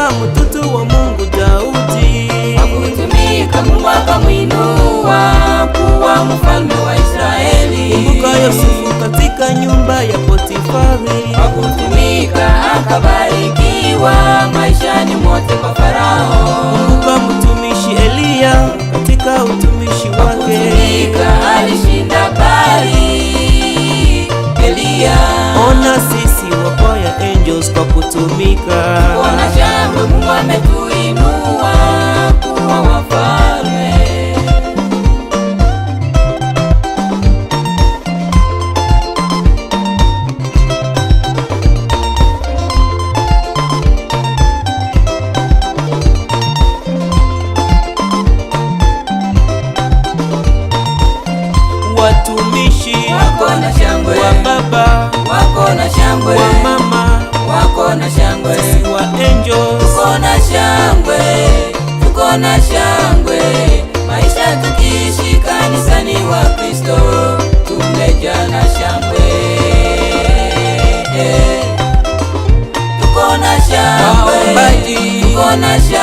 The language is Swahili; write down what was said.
Kumbuka mtoto wa Mungu Daudi, hakutumika Mungu akamwinua kuwa mfalme wa Israeli. Kumbuka Yosefu katika nyumba ya Potifari, hakutumika akabarikiwa maishani mwote kwa Farao. Kumbuka mtumishi Eliya katika utumishi wake, hakutumika alishinda bali Eliya. Ona sisi wakwaya angels kwa kutumika, ona shangwe Mungu ametuinua kuwa wafalme. Watumishi wako na shangwe, wa baba wako na shangwe, wa mama wako na shangwe, sisi wa angels tuko na shangwe, tuko na shangwe. Maisha tukiishi kanisani wa Kristo tumejaa na shangwe, tuko na shangwe, tuko na shangwe.